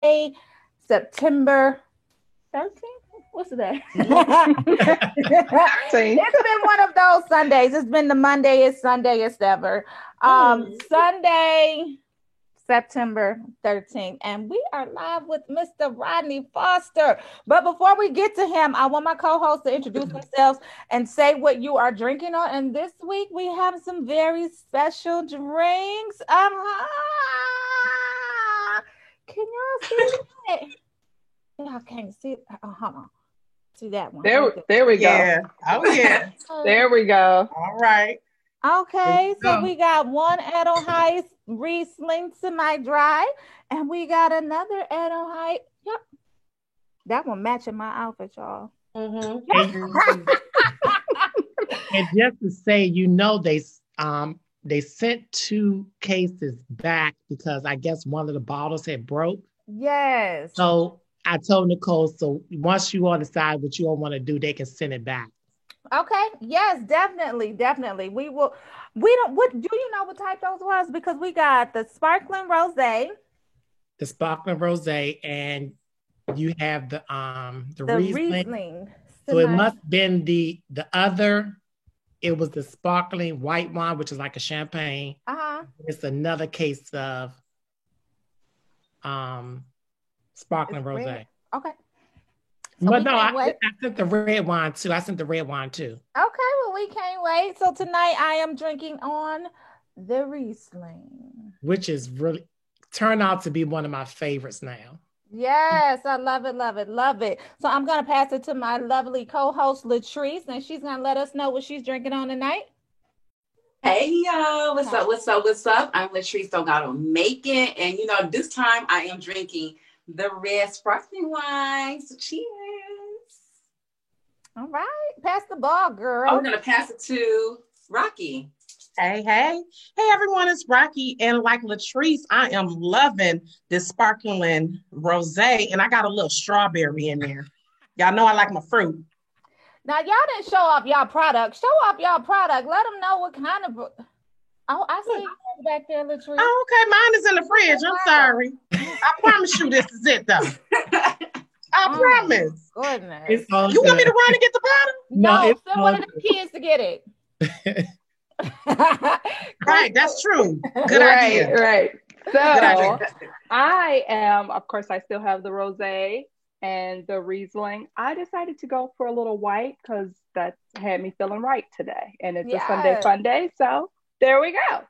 Sunday, September 13th. What's the day? It's been one of those Sundays. It's been the Monday, Sunday, ever. Sunday, September 13th. And we are live with Mr. Rodney Foster. But before we get to him, I want my co-hosts to introduce themselves and say what you are drinking on. And this week we have some very special drinks. Can y'all see it? Y'all can't see it. Hold on. See that one. There we go. Yeah. Oh, yeah. There we go. All right. Okay, so we got one Edelweiss Riesling semi-dry, and we got another Edelweiss. Yep, that one matching my outfit, y'all. Mm-hmm. And just to say, they sent 2 cases back because I guess one of the bottles had broke. Yes. So I told Nicole, so once you all decide what you all want to do, they can send it back. Okay. Yes, definitely. We will. What do you know what type those was? Because we got the sparkling rosé. The sparkling rosé, and you have the Riesling. So it must have been the other. It was the sparkling white wine, which is like a champagne. It's another case of sparkling rosé. Okay. So but no, I sent the red wine too. Okay, well, we can't wait. So tonight I am drinking on the Riesling, which is really turned out to be one of my favorites now. Yes, I love it. So I'm gonna pass it to my lovely co-host Latrice, and she's gonna let us know what she's drinking on tonight. Hey y'all, what's up? I'm Latrice Delgado Macon, and this time I am drinking the red sparkling wine. So cheers. All right. Pass the ball, girl. I'm going to pass it to Rocky. Hey, everyone. It's Rocky. And like Latrice, I am loving this sparkling rosé. And I got a little strawberry in there. Y'all know I like my fruit. Now, y'all didn't show off y'all product. Show off y'all product. Let them know what kind of... Oh, I see you back there, Latrice. Oh, okay. Mine is in the fridge. I'm sorry. I promise you this is it, though. I promise. Goodness. You want me to run and get the bottle? No, send one of the kids to get it. Right, that's true. Good idea. Right. So I am, of course, I still have the rosé and the Riesling. I decided to go for a little white because that had me feeling right today. And it's a Sunday fun day. So there we go.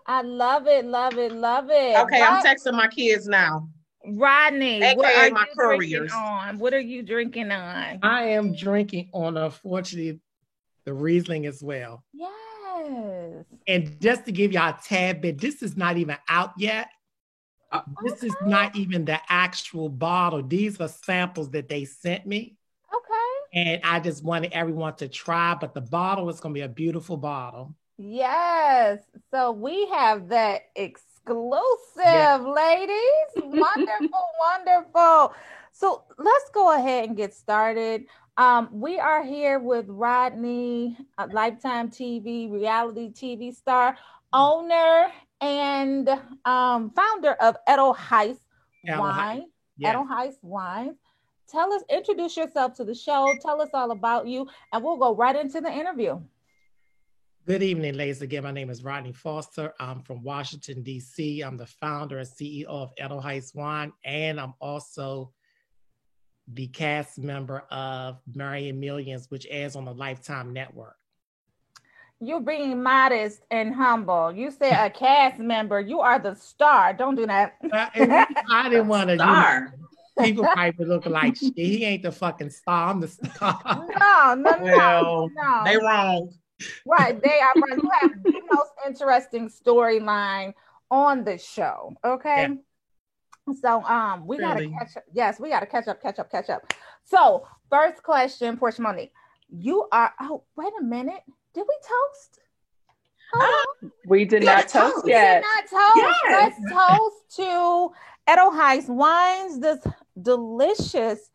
I love it. Okay, I'm texting my kids now. Rodney, AKA what are my you couriers. drinking on? What are you drinking on? I am drinking on, unfortunately, the Riesling as well. Yes. And just to give y'all a tad bit, this is not even out yet. This is not even the actual bottle. These are samples that they sent me. Okay. And I just wanted everyone to try, but the bottle is going to be a beautiful bottle. Yes. So we have that exclusive, ladies. Wonderful. So let's go ahead and get started. We are here with Rodney, a Lifetime TV, reality TV star, owner and founder of Edelweiss Wine. Yes. Edelweiss Wine. Introduce yourself to the show. Tell us all about you, and we'll go right into the interview. Good evening, ladies. Again, my name is Rodney Foster. I'm from Washington, D.C. I'm the founder and CEO of Edelweiss Wine, and I'm also the cast member of Marrying Millions, which airs on the Lifetime Network. You're being modest and humble. You said a cast member. You are the star. Don't do that. I didn't want to. Star. People probably look like shit. He ain't the fucking star. I'm the star. No. They wrong. Right, they are right. You have the most interesting storyline on the show. Okay. Yeah. So we gotta catch up. Yes, we gotta catch up. So first question, Portia Monique. You are wait a minute. Did we toast? We did not toast yet. Yes. Let's toast to Edelweiss Wines, this delicious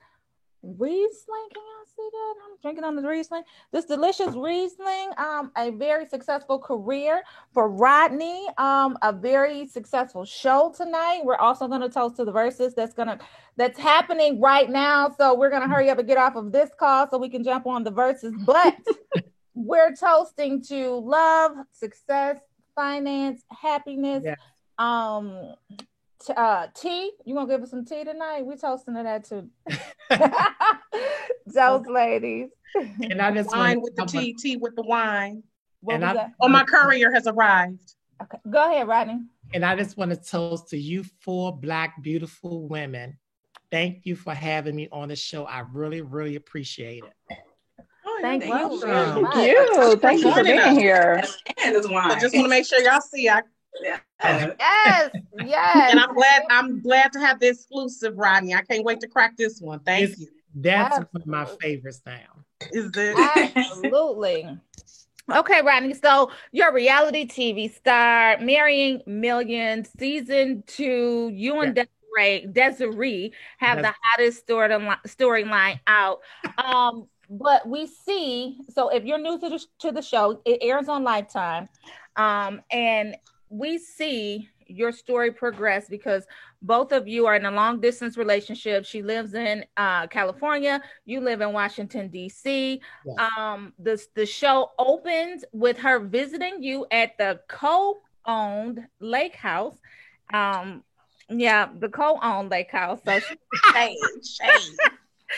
Riesling. Can y'all see that? I'm drinking on the Riesling. This delicious Riesling. A very successful career for Rodney. A very successful show tonight. We're also going to toast to the verses that's happening right now. So we're going to hurry up and get off of this call so we can jump on the verses. But we're toasting to love, success, finance, happiness. Yeah. Tea, you want to give us some tea tonight? We toasting to that too. Those ladies. And I just wine with the tea with the wine. What was that? Oh, my courier has arrived. Okay, go ahead, Rodney. And I just want to toast to you 4 Black beautiful women. Thank you for having me on the show. I really, really appreciate it. Oh, thank you. Thank you for being here. And I just want to make sure y'all see. Yes. And I'm glad to have the exclusive, Rodney. I can't wait to crack this one. Thank you. That's one of my favorites now. Is it? Absolutely. Okay, Rodney. So you're a reality TV star, Marrying Millions, season 2. You and Desiree have the hottest storyline out. But we see, so if you're new to the show, it airs on Lifetime. And we see your story progress because both of you are in a long distance relationship. She lives in California. You live in Washington, D.C. Yes. The show opens with her visiting you at the co-owned lake house. The co-owned lake house. So shade.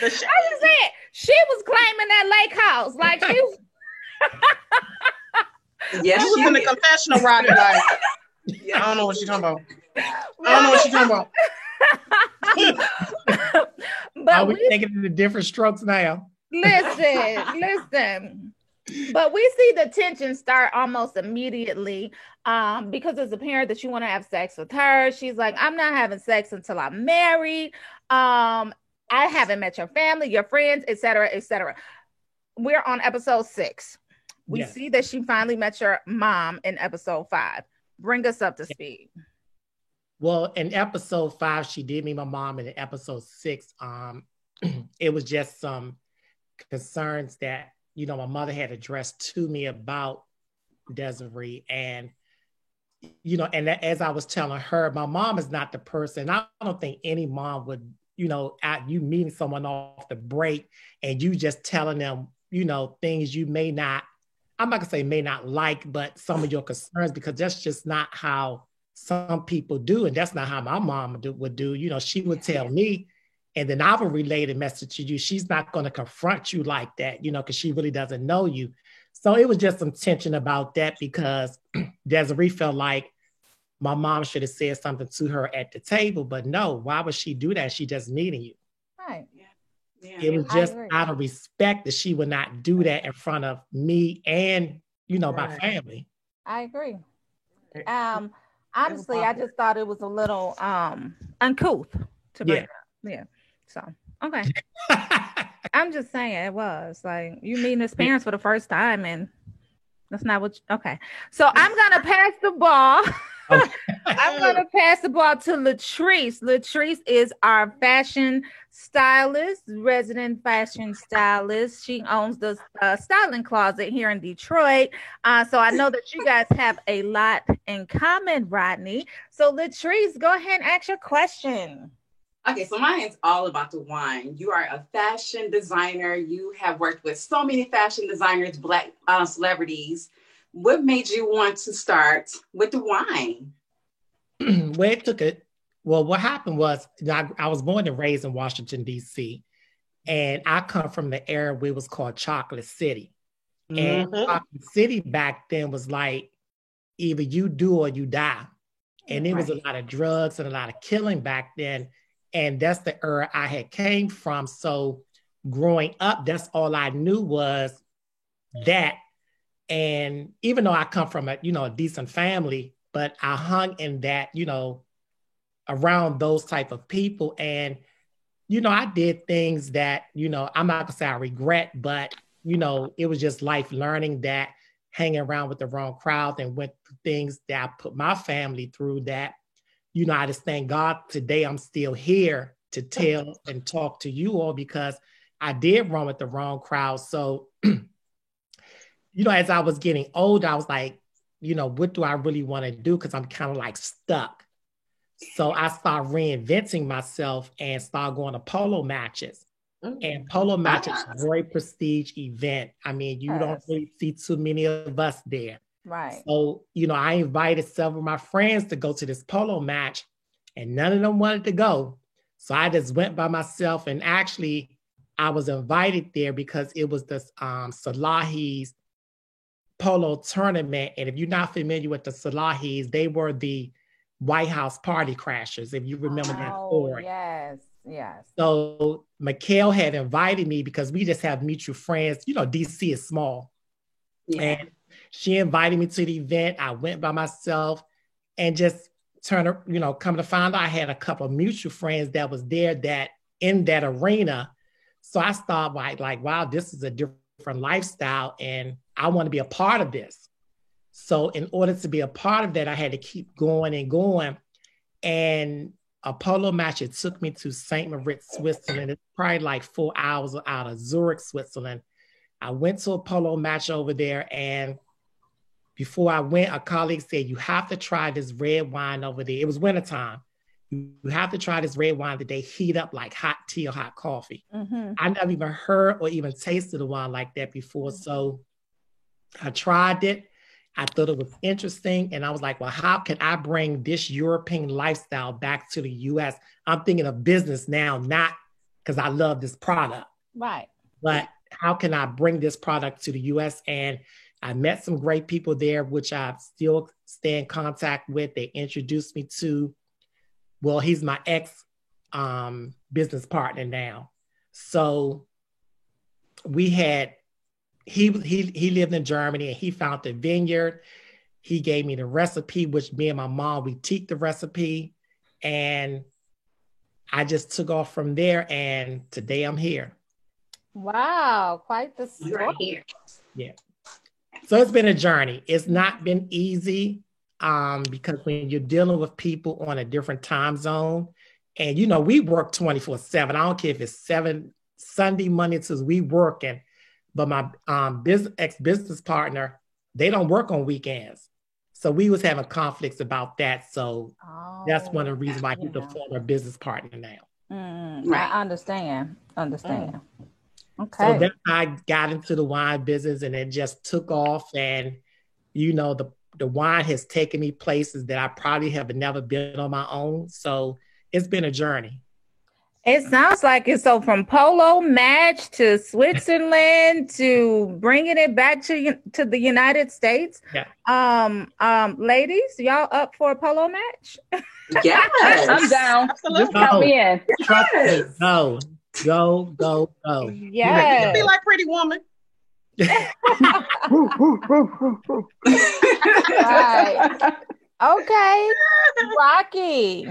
I just said she was claiming that lake house like she was. Yes, she was in the confessional, Rodney. Like, I don't know what she's talking about. But we taking it in different strokes now. Listen. But we see the tension start almost immediately because as a parent that you want to have sex with her. She's like, I'm not having sex until I'm married. I haven't met your family, your friends, etc., etc. We're on episode 6. We see that she finally met your mom in episode 5. Bring us up to speed. Well, in episode 5, she did meet my mom. And in episode 6, it was just some concerns that, my mother had addressed to me about Desiree. And, and as I was telling her, my mom is not the person. I don't think any mom would, you meeting someone off the break and you just telling them, things you may not, I'm not gonna say may not like, but some of your concerns, because that's just not how some people do. And that's not how my mom would do. She would tell me, and then I would relay the message to you. She's not going to confront you like that, because she really doesn't know you. So it was just some tension about that because Desiree felt like my mom should have said something to her at the table, but no, why would she do that? She just meeting you. Right. Yeah, it was just out of respect that she would not do that in front of me and, my family. I agree. Honestly, I just thought it was a little uncouth to bring up. Yeah. So, okay. I'm just saying it was like you meeting his parents for the first time and that's not what okay. So I'm gonna pass the ball. I'm going to pass the ball to Latrice. Latrice is our fashion stylist, resident fashion stylist. She owns the styling closet here in Detroit. So I know that you guys have a lot in common, Rodney. So Latrice, go ahead and ask your question. Okay, so mine is all about the wine. You are a fashion designer. You have worked with so many fashion designers, Black celebrities. What made you want to start with the wine? What happened was I was born and raised in Washington, D.C. And I come from the era where it was called Chocolate City. And Chocolate City back then was like, either you do or you die. And there was a lot of drugs and a lot of killing back then. And that's the era I had came from. So growing up, that's all I knew was that. And even though I come from a decent family, but I hung in that, around those type of people. And, I did things that, I'm not gonna say I regret, but, it was just life learning that hanging around with the wrong crowd and went through things that I put my family through that, I just thank God today I'm still here to tell and talk to you all because I did run with the wrong crowd. So, as I was getting older, I was like, what do I really want to do? Because I'm kind of like stuck. So I started reinventing myself and started going to polo matches. And polo matches is a very prestige event. I mean, you don't really see too many of us there. Right. So, I invited several of my friends to go to this polo match, and none of them wanted to go. So I just went by myself, and actually I was invited there because it was the Salahis polo tournament. And if you're not familiar with the Salahis, they were the White House party crashers, if you remember that story. Yes. Yes. So Mikhail had invited me because we just have mutual friends. DC is small. Yeah. And she invited me to the event. I went by myself and just come to find out I had a couple of mutual friends that was there that in that arena. So I thought like, wow, this is a different lifestyle and I want to be a part of this. So in order to be a part of that, I had to keep going and going. And a polo match, it took me to St. Moritz, Switzerland. It's probably like 4 hours out of Zurich, Switzerland. I went to a polo match over there, and before I went, a colleague said, you have to try this red wine over there. It was wintertime. You have to try this red wine that they heat up like hot tea or hot coffee. Mm-hmm. I never even heard or even tasted a wine like that before. So I tried it. I thought it was interesting. And I was like, well, how can I bring this European lifestyle back to the US? I'm thinking of business now, not because I love this product. Right. But how can I bring this product to the US? And I met some great people there, which I still stay in contact with. They introduced me to, well, he's my ex business partner now. So he lived in Germany and he found the vineyard. He gave me the recipe, which me and my mom, we teach the recipe. And I just took off from there. And today I'm here. Wow. Quite the story. Right here. Yeah. So it's been a journey. It's not been easy because when you're dealing with people on a different time zone and, we work 24/7. I don't care if it's Sunday, Monday, Tuesday, we working. But my ex-business partner, they don't work on weekends. So we was having conflicts about that. So that's one of the reasons why he's a former business partner now. Right. I understand. Okay. So then I got into the wine business and it just took off. And, the wine has taken me places that I probably have never been on my own. So it's been a journey. It sounds like it. So from polo match to Switzerland to bringing it back to the United States. Yeah. Ladies, y'all up for a polo match? Yes. I'm down. Absolutely. Just count me in. Yes. Go. Yes. You be like Pretty Woman. Right. Okay, Rocky.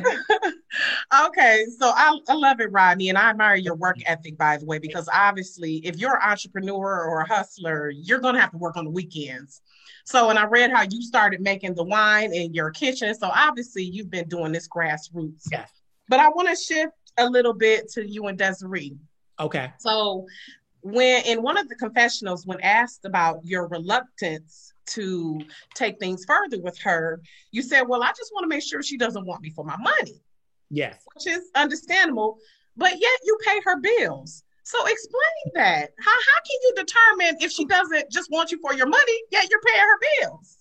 Okay, so I love it, Rodney, and I admire your work ethic, by the way, because obviously if you're an entrepreneur or a hustler, you're going to have to work on the weekends. So, and I read how you started making the wine in your kitchen. So obviously you've been doing this grassroots. Yes. But I want to shift a little bit to you and Desiree. Okay. So when in one of the confessionals, when asked about your reluctance to take things further with her, you said, well, I just want to make sure she doesn't want me for my money. Yes. Which is understandable, but yet you pay her bills. So explain that. How can you determine if she doesn't just want you for your money, yet you're paying her bills?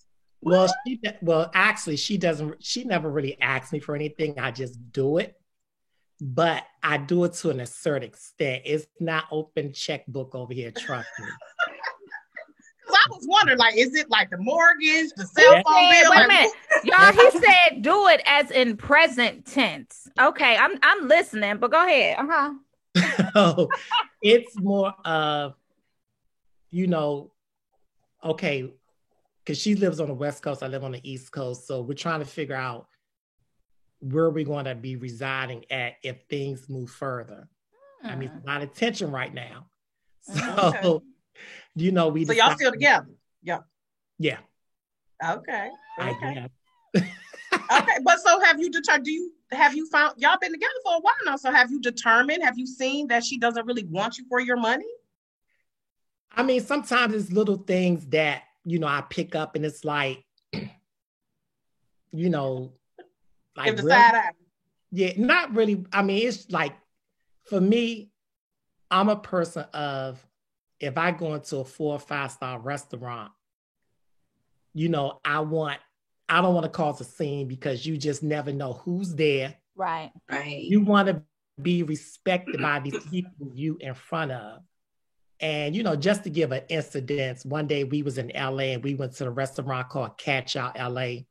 Well, actually, she never really asks me for anything. I just do it. But I do it to a certain extent. It's not open checkbook over here, trust me. I was wondering, is it like the mortgage, the cell phone bill? Wait a minute, y'all. He said, "Do it as in present tense." Okay, I'm listening, but go ahead. Oh, it's more of, okay, because she lives on the West Coast, I live on the East Coast, so we're trying to figure out where we're going to be residing at if things move further. I mean, it's a lot of tension right now, so. So y'all still together? Yeah. Yeah. Okay. Okay, but so have you determined? Have you found y'all been together for a while now? So have you determined? Have you seen that she doesn't really want you for your money? I mean, sometimes it's little things that I pick up, and it's like, like Give the side eye. Yeah, not really. I mean, it's like for me, I'm a person of if I go into a 4 or 5 star restaurant, I don't want to cause a scene because you just never know who's there. Right. You want to be respected by these people you in front of. And, just to give an incident, one day we was in LA and we went to a restaurant called Catch Out LA.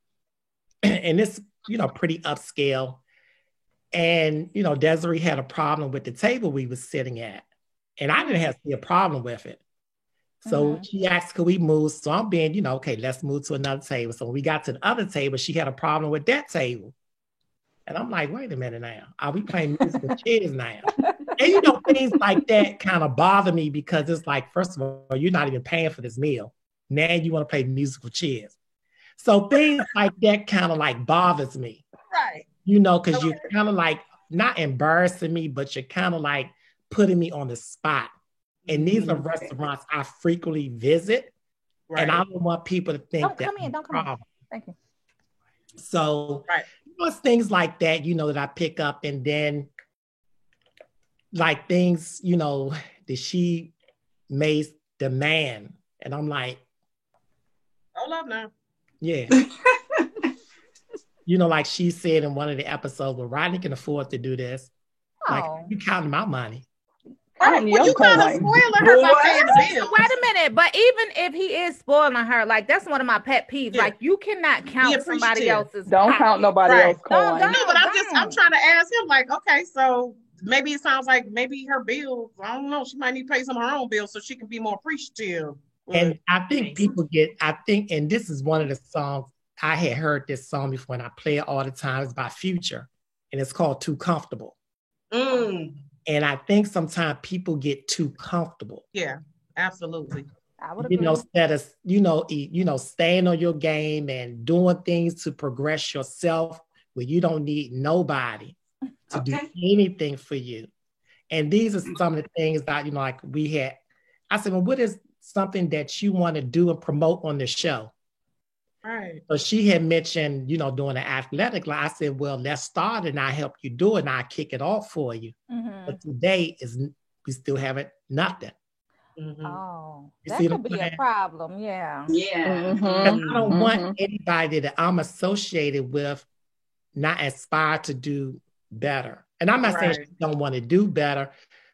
And it's, pretty upscale. And, Desiree had a problem with the table we was sitting at. And I didn't have to see a problem with it. So she asked, could we move? So I'm being, okay, let's move to another table. So when we got to the other table, she had a problem with that table. And I'm like, wait a minute now. Are we playing musical chairs now? And, things like that kind of bother me because it's like, first of all, you're not even paying for this meal. Now you want to play musical chairs. So things like that kind of like bothers me. Right. Because you're kind of like not embarrassing me, but you're kind of like putting me on the spot. And these are restaurants I frequently visit. Right. And I don't want people to think don't come in. Thank you. So it's things like that, that I pick up. And then like things, that she may demand. And I'm like, hold up now. Yeah. Like she said in one of the episodes, well, Rodney can afford to do this. Like, you counting my money. You kind of spoiling her by paying the bill. Wait a minute, but even if he is spoiling her, like that's one of my pet peeves. Yeah. Like you cannot count somebody else's. Don't count nobody else's coin. No, but I'm trying to ask him, like, okay, so maybe it sounds like maybe her bill, I don't know, she might need to pay some of her own bills so she can be more appreciative. And I think and this is one of the songs, I had heard this song before and I play it all the time. It's by Future and it's called Too Comfortable. And I think sometimes people get too comfortable. Yeah, absolutely. I would agree. Instead of, staying on your game and doing things to progress yourself where you don't need nobody to do anything for you. And these are some of the things that, like we had, I said, well, what is something that you want to do and promote on the show? Right. So she had mentioned, doing an athletic line. I said, well, let's start and I help you do it and I kick it off for you. But today we still haven't nothing. Oh, that could be a problem. Yeah. Yeah. I don't want anybody that I'm associated with not aspire to do better. And I'm not saying she don't want to do better,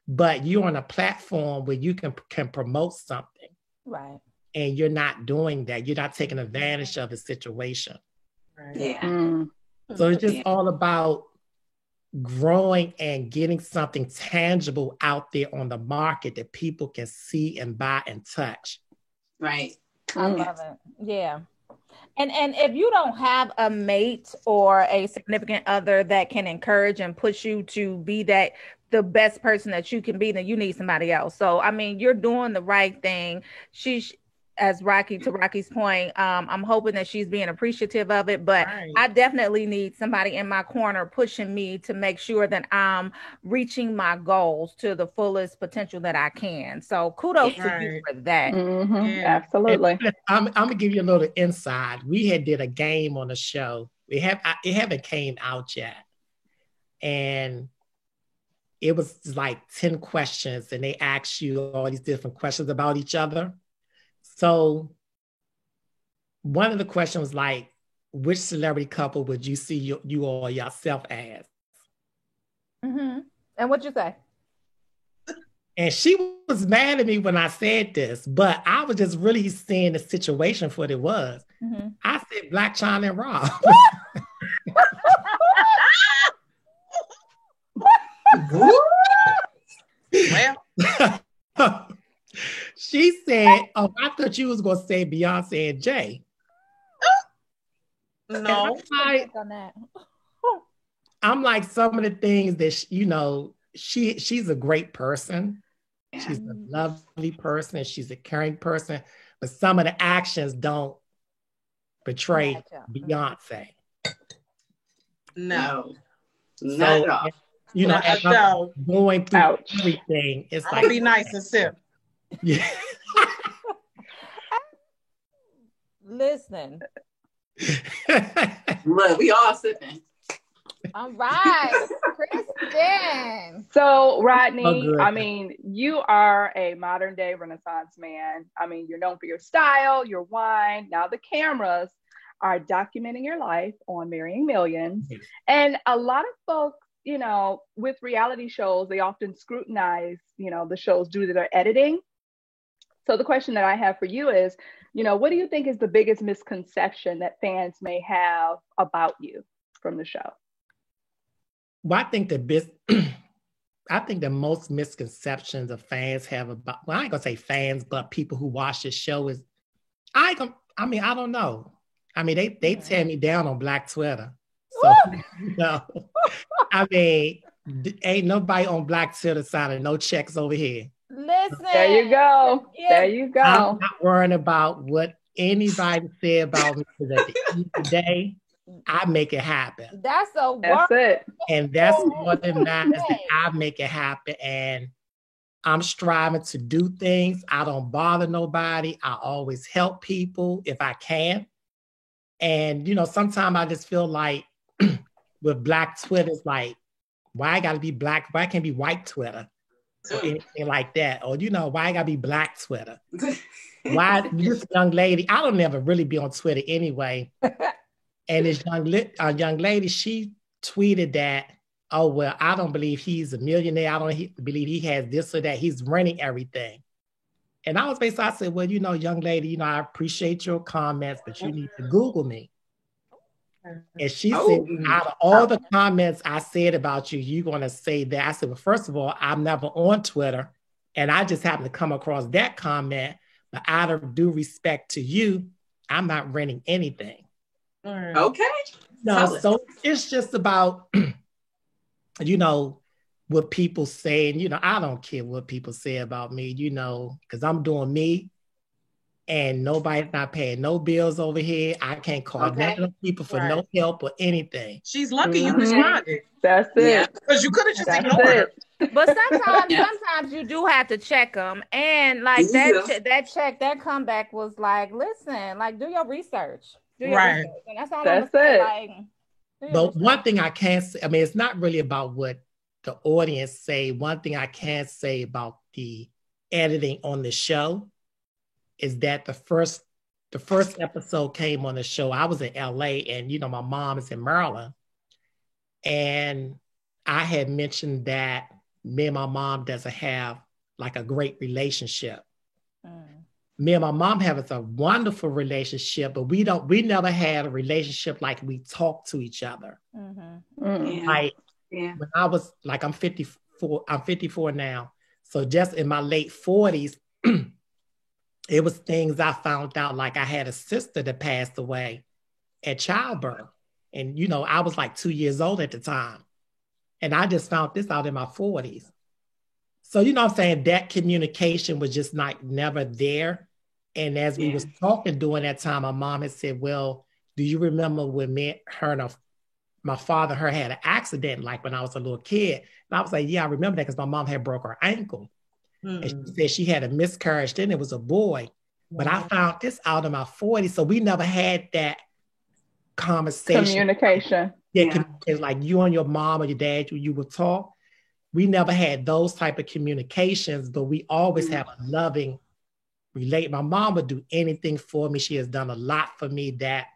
but you're on a platform where you can promote something. Right. And you're not doing that. You're not taking advantage of the situation. Right. Yeah. So it's just all about growing and getting something tangible out there on the market that people can see and buy and touch. Right. I love it. Yeah. And if you don't have a mate or a significant other that can encourage and push you to be the best person that you can be, then you need somebody else. So, I mean, you're doing the right thing. As Rocky's point, I'm hoping that she's being appreciative of it, but I definitely need somebody in my corner pushing me to make sure that I'm reaching my goals to the fullest potential that I can. So kudos to you for that. Absolutely. I'm gonna give you a little insight. We had did a game on the show. It haven't came out yet. And it was like 10 questions and they asked you all these different questions about each other. So one of the questions was like, which celebrity couple would you see you or yourself as? And what'd you say? And she was mad at me when I said this, but I was just really seeing the situation for what it was. I said Blac Chyna and Rob. Well. She said, oh, I thought you was going to say Beyonce and Jay. No. I'm like, some of the things that, she's a great person. She's a lovely person. She's a caring person. But some of the actions don't portray Beyonce. No. Not at all. You know, as I'm going through everything, it's I'm like, gonna be nice and sip. Yeah. Listen. Look, we all sipping. All right, Kristen. So, Rodney, I mean, you are a modern day Renaissance man. I mean, you're known for your style, your wine. Now the cameras are documenting your life on Marrying Millions. And a lot of folks, you know, with reality shows, they often scrutinize, you know, the shows due to their editing. So the question that I have for you is, you know, what do you think is the biggest misconception that fans may have about you from the show? Well, I think I think the most misconceptions of fans have about, well, I ain't gonna say fans, but people who watch the show is, I don't know. I mean, they tear me down on Black Twitter. So, you know, I mean, ain't nobody on Black Twitter signing no checks over here. Listen. There you go. Yeah. There you go. I'm not worrying about what anybody say about me, because at the end of the day, I make it happen. That's it. And that's what it matters, that I make it happen. And I'm striving to do things. I don't bother nobody. I always help people if I can. And, you know, sometimes I just feel like with Black Twitter, it's like, why I gotta be Black? Why can't it be white Twitter? Or anything like that? Or, you know, why I gotta be Black Twitter? Why this young lady, I don't ever really be on Twitter anyway. And this young lady, she tweeted that, oh, well, I don't believe he's a millionaire. I don't believe he has this or that. He's running everything. And I was basically, I said, well, you know, young lady, you know, I appreciate your comments, but you need to Google me. And she said, out of all the comments I said about you, you're going to say that. I said, well, first of all, I'm never on Twitter. And I just happened to come across that comment. But out of due respect to you, I'm not renting anything. Okay. No, so it's just about, you know, what people say. And, you know, I don't care what people say about me, you know, because I'm doing me. And nobody's not paying no bills over here. I can't call none of people for no help or anything. She's lucky you responded. That's it. Because you could have just ignored her. But sometimes you do have to check them. And like that comeback was like, listen, like do your research. Do your research. And that's all I'm saying. Like, but one thing I can't say, I mean, it's not really about what the audience say. One thing I can say about the editing on the show is that the first episode came on the show. I was in LA, and you know, my mom is in Maryland. And I had mentioned that me and my mom doesn't have like a great relationship. Me and my mom have a wonderful relationship, but we never had a relationship like we talk to each other. Like when I was like, I'm 54 now. So just in my late 40s, it was things I found out, like I had a sister that passed away at childbirth. And, you know, I was like 2 years old at the time. And I just found this out in my 40s. So, you know what I'm saying? That communication was just never there. And as we was talking during that time, my mom had said, well, do you remember when my father, had an accident, like when I was a little kid? And I was like, yeah, I remember that because my mom had broke her ankle. And she said she had a miscarriage, then it was a boy. But I found this out in my 40s. So we never had that conversation. Communication. It's like you and your mom or your dad, you would talk. We never had those type of communications, but we always have a loving relate. My mom would do anything for me. She has done a lot for me that,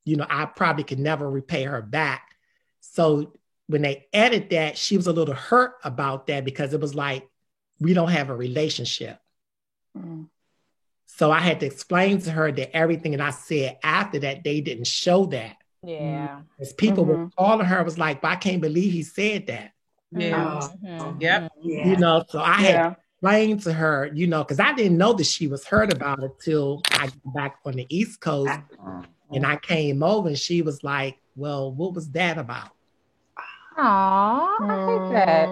you know, I probably could never repay her back. So when they edit that, she was a little hurt about that because it was like, we don't have a relationship. So I had to explain to her that everything that I said after that, they didn't show that. Yeah. As people were calling her, was like, I can't believe he said that. You know, so I had to explain to her, you know, because I didn't know that she was hurt about it till I got back on the East Coast. And I came over and she was like, well, what was that about? Aww, I hate that.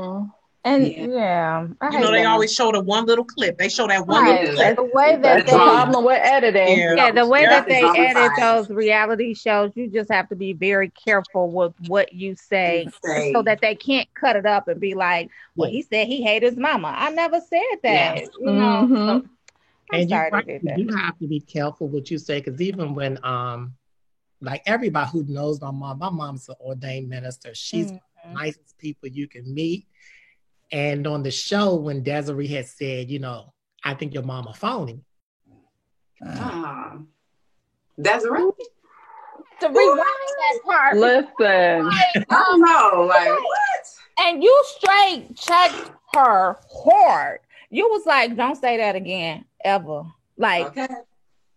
And yeah, they always show the one little clip. They show that one little clip. The way that the problem with editing. Yeah, the way that they edit those reality shows, you just have to be very careful with what you say so that they can't cut it up and be like, well, he said he hated his mama. I never said that. Yes. You know. So, and you have to be careful what you say, because even when like everybody who knows my mom's an ordained minister. She's the nicest people you can meet. And on the show, when Desiree had said, I think your mama phony. Desiree? To rewind that part. Listen. I don't know. Like, what? And you straight checked her hard. You was like, don't say that again, ever. Like,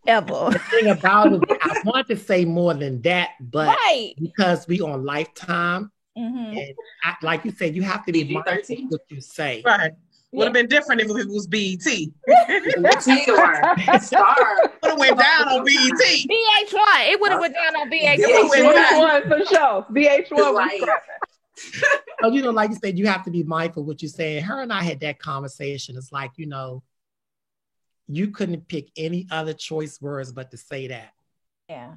ever. The thing about it, I want to say more than that, but because we on Lifetime, and like you said, you have to be mindful of what you say. Right. Would have been different if it was BET. Star. Would have went down on BET. VH1. It would have went down on VH1. VH1 for sure. VH1 was So, like you said, you have to be mindful of what you say. Her and I had that conversation. It's like, you couldn't pick any other choice words but to say that. Yeah.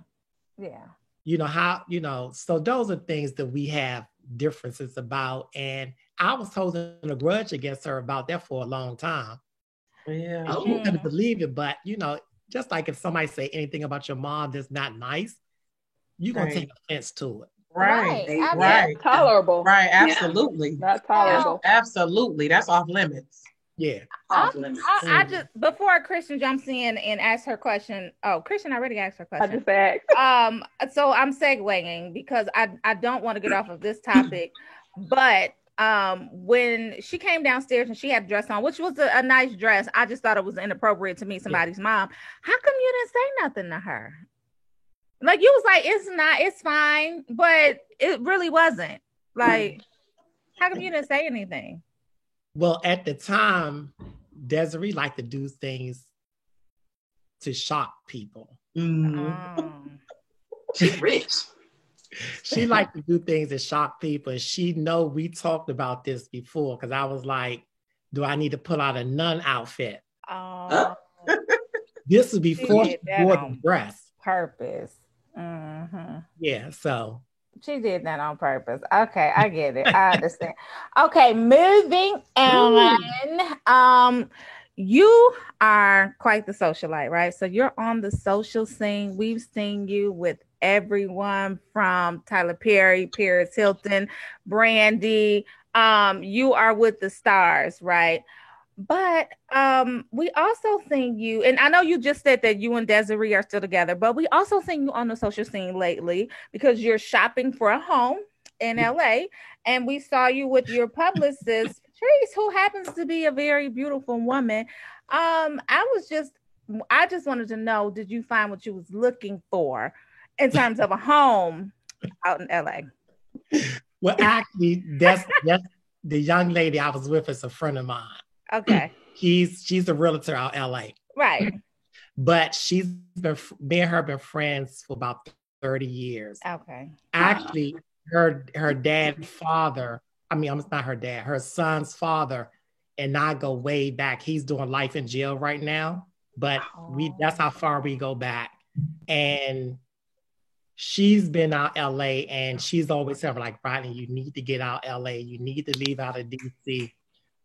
So those are things that we have differences about. And I was holding a grudge against her about that for a long time. Yeah. And she couldn't believe it. But, just like if somebody say anything about your mom that's not nice, you're going to take offense to it. Right. Tolerable. Right. Absolutely. Not tolerable. Absolutely. That's off limits. Yeah. I just, before Christian jumps in and asks her question. Oh, Christian already asked her question. I just asked. So I'm segueing because I don't want to get off of this topic, but when she came downstairs and she had a dress on, which was a nice dress, I just thought it was inappropriate to meet somebody's mom. How come you didn't say nothing to her? Like, you was like, it's fine, but it really wasn't. Like, how come you didn't say anything? Well, at the time, Desiree liked to do things to shock people. She's rich. She liked to do things that shock people. She know we talked about this before, because I was like, do I need to pull out a nun outfit? This was before she wore the dress. Purpose. Yeah, so. She did that on purpose. Okay, I get it. I understand. Okay, moving on. You are quite the socialite, right? So you're on the social scene. We've seen you with everyone from Tyler Perry, Paris Hilton, Brandy. You are with the stars, right? But we also seen you, and I know you just said that you and Desiree are still together, but we also seen you on the social scene lately because you're shopping for a home in LA, and we saw you with your publicist, Patrice, who happens to be a very beautiful woman. I just wanted to know, did you find what you was looking for in terms of a home out in LA? Well, actually, that's the young lady I was with is a friend of mine. Okay. She's a realtor out LA. Right. But me and her been friends for about 30 years. Okay. Actually, her son's father and I go way back. He's doing life in jail right now, but that's how far we go back. And she's been out LA and she's always said, like, Rodney, you need to get out LA. You need to leave out of DC.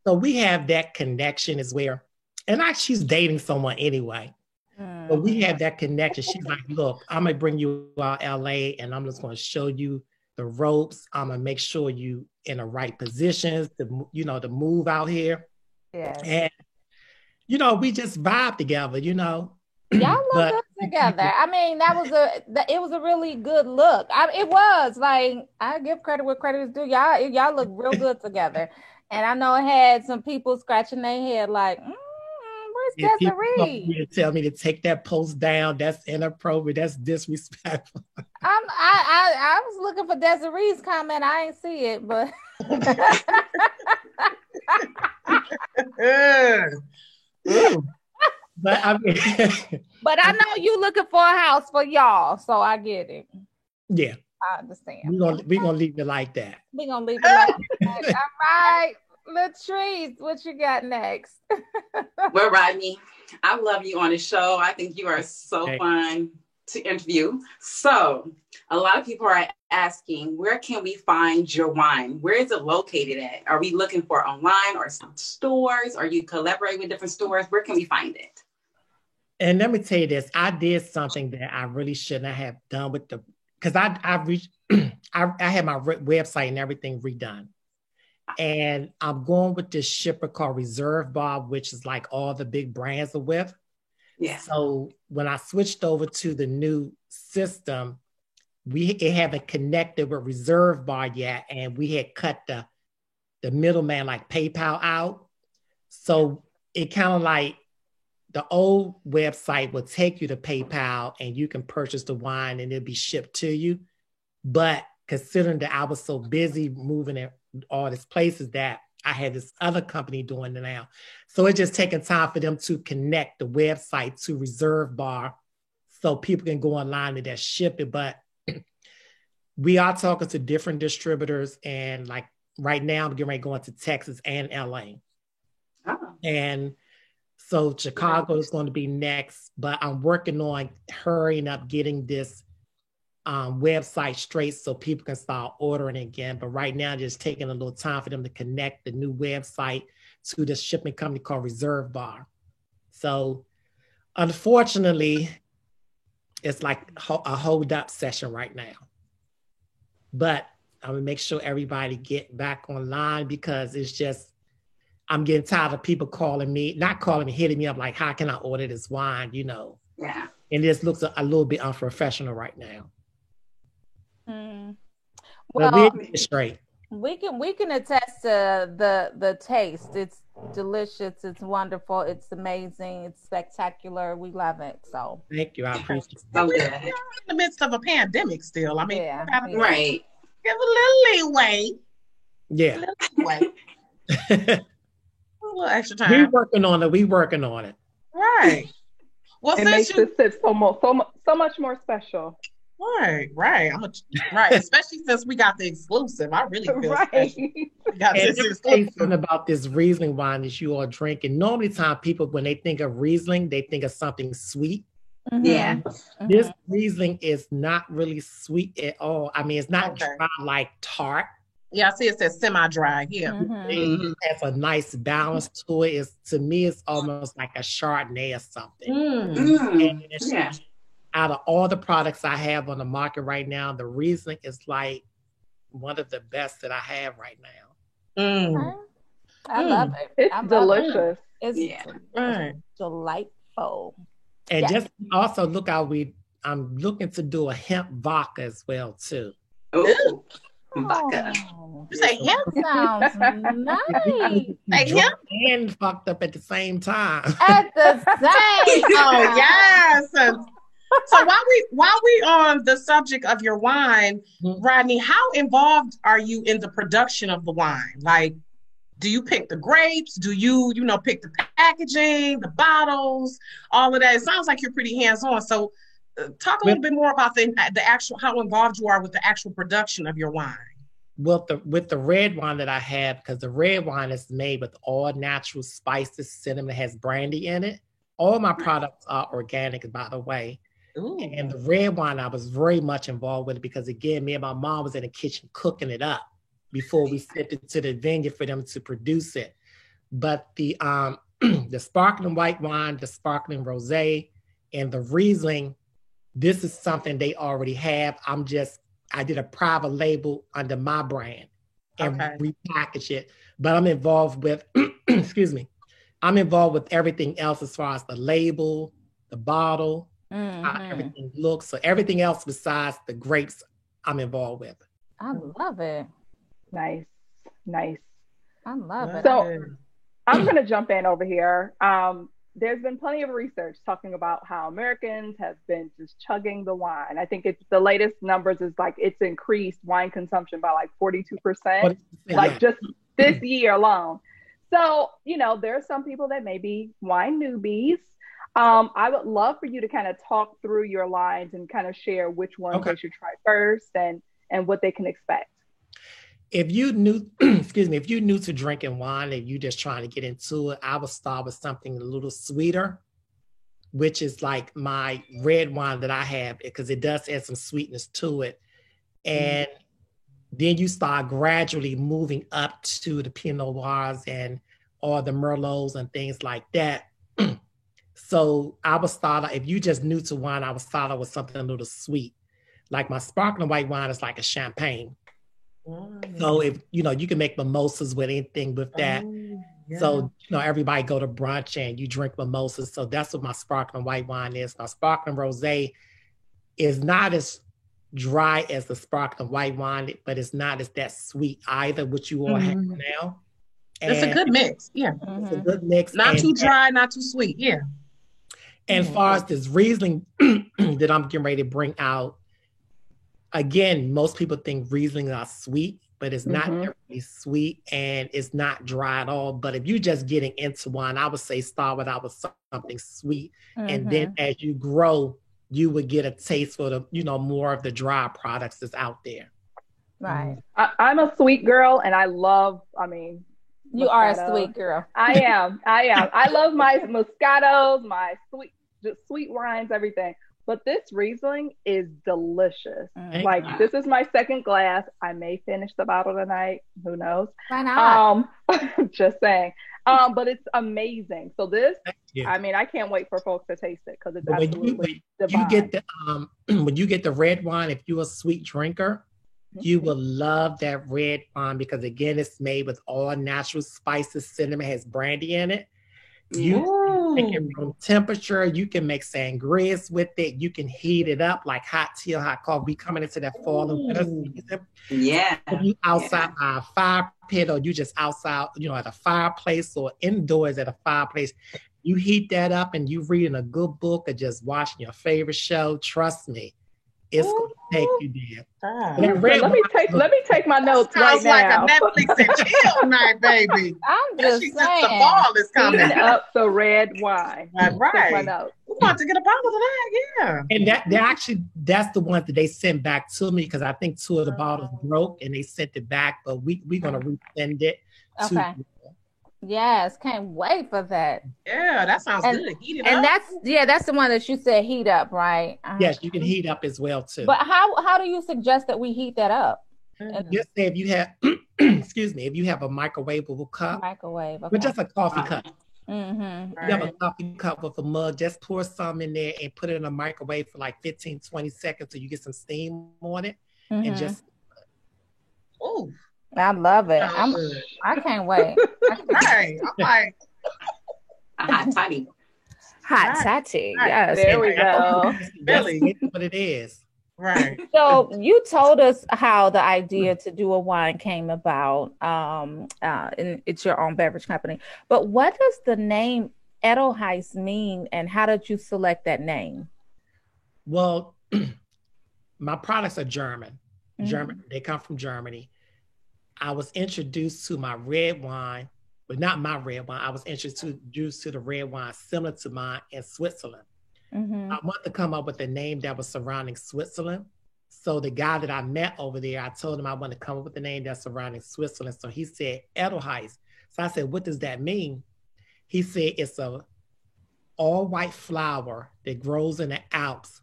So we have that connection as well. And she's dating someone anyway. But we have that connection. She's like, look, I'm going to bring you out LA and I'm just going to show you the ropes. I'm going to make sure you in the right positions to move out here. Yes. And, we just vibe together, Y'all look good together. I mean, it was a really good look. It was like, I give credit where credit is due. Y'all look real good together. And I know it had some people scratching their head like, where's Desiree? People tell me to take that post down. That's inappropriate. That's disrespectful. I was looking for Desiree's comment. I ain't see it, but. But I mean, but I know you looking for a house for y'all, so I get it. Yeah. I understand. We're gonna leave it like that. We're gonna leave it like that. All right. Latrice, what you got next? Well, Rodney, I love you on the show. I think you are so fun to interview. So a lot of people are asking, where can we find your wine? Where is it located at? Are we looking for online or some stores? Or you collaborate with different stores? Where can we find it? And let me tell you this, I did something that I really shouldn't have done with because I had my website and everything redone. And I'm going with this shipper called Reserve Bar, which is like all the big brands are with. Yeah. So when I switched over to the new system, it haven't connected with Reserve Bar yet, and we had cut the middleman like PayPal out. So it kind of like the old website will take you to PayPal and you can purchase the wine and it'll be shipped to you. But considering that I was so busy moving in all these places that I had this other company doing it now. So it's just taking time for them to connect the website to Reserve Bar so people can go online and just ship it. But we are talking to different distributors, and like right now I'm getting ready to go into Texas and LA. Oh. And so Chicago is going to be next, but I'm working on hurrying up getting this website straight so people can start ordering again. But right now, just taking a little time for them to connect the new website to the shipping company called Reserve Bar. So unfortunately, it's like a hold up session right now. But I'm gonna make sure everybody get back online because it's just, I'm getting tired of people not calling me, hitting me up like, how can I order this wine, Yeah. And this looks a little bit unprofessional right now. Well, but we'll get it straight. We can attest to the taste. It's delicious. It's wonderful. It's amazing. It's spectacular. We love it. So thank you. I appreciate it. We're in the midst of a pandemic still. I mean, right. Give a little leeway. Yeah. A little extra time. We working on it. Right. Well, it makes this sit so much more special. Right. Right. Especially since we got the exclusive. I really feel special. We got this exclusive. Something about this Riesling wine that you are drinking. Normally, people when they think of Riesling, they think of something sweet. Mm-hmm. Yeah. This Riesling is not really sweet at all. I mean, it's not dry like tart. Yeah, I see it says semi-dry here. Mm-hmm. It has a nice balance to it. To me, it's almost like a Chardonnay or something. And out of all the products I have on the market right now, the Riesling is like one of the best that I have right now. I love it. It's delicious. It's delightful. And just also look how I'm looking to do a hemp vodka as well too. Ooh. Vodka. You say hemp? Sounds nice. Like hemp and fucked up at the same time. At the same time. Oh yes. So while we on the subject of your wine, Rodney, how involved are you in the production of the wine? Like, do you pick the grapes? Do you pick the packaging, the bottles, all of that? It sounds like you're pretty hands-on. So talk a little bit more about the actual, how involved you are with the actual production of your wine. Well, with the red wine that I have, because the red wine is made with all natural spices, cinnamon, has brandy in it. All my products are organic, by the way. Ooh. And the red wine, I was very much involved with it because, again, me and my mom was in the kitchen cooking it up before we sent it to the vineyard for them to produce it. But the the sparkling white wine, the sparkling rosé, and the Riesling, this is something they already have. I did a private label under my brand and repackage it. But I'm involved with, I'm involved with everything else as far as the label, the bottle, how everything looks. So everything else besides the grapes, I'm involved with. I love it. Nice. I love it. So I'm going to jump in over here. There's been plenty of research talking about how Americans have been just chugging the wine. I think the latest numbers is like it's increased wine consumption by like 42%, like just this year alone. So, there are some people that may be wine newbies. I would love for you to kind of talk through your lines and kind of share which ones they should try first and what they can expect. if you new, excuse me, if you're new to drinking wine and you just trying to get into it, I would start with something a little sweeter, which is like my red wine that I have, because it does add some sweetness to it. And then you start gradually moving up to the Pinot Noirs and or the Merlots and things like that. So I would start, if you just new to wine, I would start out with something a little sweet. Like my sparkling white wine is like a champagne. So if, you can make mimosas with anything with that. So, everybody go to brunch and you drink mimosas. So that's what my sparkling white wine is. My sparkling rosé is not as dry as the sparkling white wine, but it's not as that sweet either, which you all have now. It's a good mix. Yeah. It's a good mix. Not too dry, not too sweet. Yeah. And as far as this Riesling that I'm getting ready to bring out, again, most people think Riesling are sweet, but it's not really sweet and it's not dry at all. But if you're just getting into wine, I would say start with something sweet. And then as you grow, you would get a taste for the, more of the dry products that's out there. Right. I'm a sweet girl and you are a sweet girl. I am. I love my Moscatos, my sweet wines, everything. But this Riesling is delicious. Like, this is my second glass. I may finish the bottle tonight. Who knows? Why not? Just saying. But it's amazing. So this, I can't wait for folks to taste it because it's absolutely divine. When you get the red wine, if you're a sweet drinker, you will love that red wine because, again, it's made with all natural spices. Cinnamon has brandy in it. You can make it room temperature. You can make sangrias with it. You can heat it up like hot tea or hot coffee. We coming into that fall and winter season. Yeah. If you outside by a fire pit or you just outside, at a fireplace or indoors at a fireplace, you heat that up and you reading a good book or just watching your favorite show. Trust me, it's going to take you there. Let me take my notes right now. Sounds like a Netflix and chill night, baby. I'm just saying. The fall is coming. Heating up the red wine. Right. We want to get a bottle of that, yeah. And that's the one that they sent back to me because I think 2 of the bottles broke and they sent it back, but we're going to resend it. Okay. Yes, can't wait for that. Yeah, that sounds good. Heat it and up. that's the one that you said heat up, right? Yes, you can heat up as well too. But how do you suggest that we heat that up? Just say if you have, excuse me, if you have a microwavable cup, but just a coffee cup. You have a coffee cup with a mug, just pour some in there and put it in a microwave for like 15-20 seconds so you get some steam on it and just. Oh. I love it. I can't wait. Right. I'm like a hot toddy. Hot toddy. Yes. There we go. Really? What it is. Right. So you told us how the idea to do a wine came about. And it's your own beverage company. But what does the name Edelweiss mean and how did you select that name? Well, my products are German. They come from Germany. I was introduced to my red wine, but not my red wine. I was introduced to the red wine similar to mine in Switzerland. I wanted to come up with a name that was surrounding Switzerland. So the guy that I met over there, I told him I wanted to come up with a name that's surrounding Switzerland. So he said Edelweiss. So I said, what does that mean? He said it's a all white flower that grows in the Alps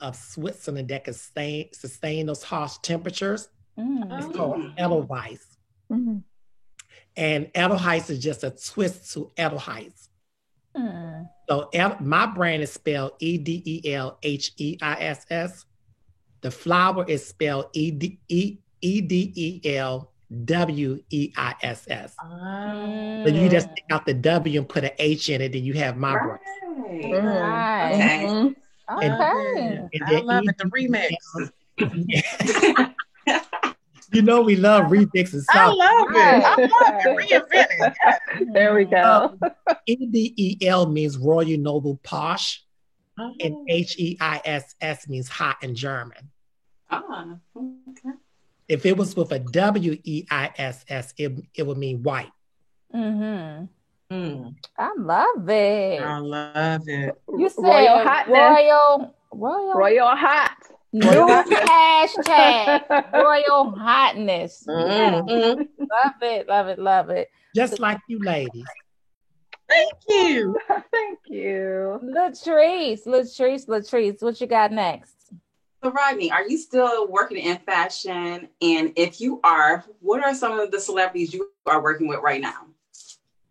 of Switzerland that can sustain those harsh temperatures. It's called Edelweiss. And Edelweiss is just a twist to Edelweiss. So my brand is spelled Edelheiss. The flower is spelled Edelweiss. So you just take out the W and put an H in it, and you have my brand. Right. Okay. I love it. The remix. We love remixes. I love it. Reinventing. There we go. EDEL means Royal Noble Posh, and HEISS means hot in German. Okay. If it was with a WEISS, it would mean white. I love it. I love it. You said Royal hotness. Royal Hot. New hashtag royal hotness. Mm-hmm. Love it, love it, love it. Just like you ladies. Thank you. Thank you. Latrice, what you got next? So Rodney, are you still working in fashion? And if you are, what are some of the celebrities you are working with right now?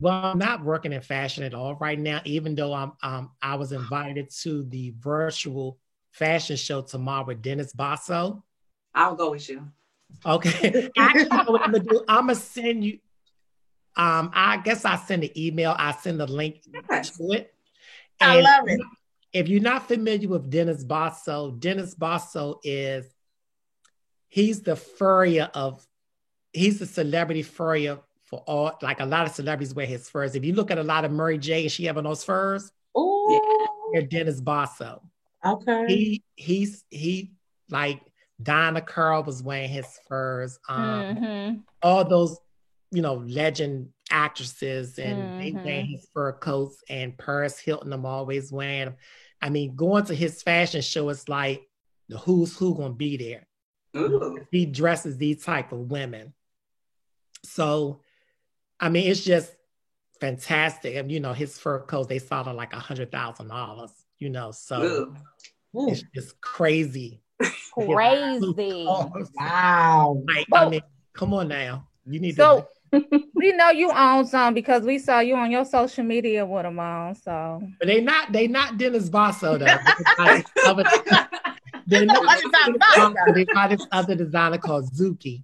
Well, I'm not working in fashion at all right now, even though I was invited to the virtual fashion show tomorrow with Dennis Basso. I'll go with you. Okay. Actually, you know what I'm gonna do? I'm gonna send you. I guess I send an email. I send a link to it. I love it. If you're not familiar with Dennis Basso he's the celebrity furrier for all, like a lot of celebrities wear his furs. If you look at a lot of Mary J and she having those furs, they're Dennis Basso. Okay. He like Donna Curl was wearing his furs. All those, legend actresses and they wear his fur coats, and Paris Hilton, I'm always wearing them. I mean, going to his fashion show, it's like the who's who gonna be there. Ooh. He dresses these type of women. So, I mean, it's just fantastic. And, his fur coats, they sold at like $100,000, so it's just crazy. Crazy. Wow. Like, I mean, come on now. You need to. We know you own some because we saw you on your social media with them on. So, but they not Dennis Basso though. They got this other designer called Zuki.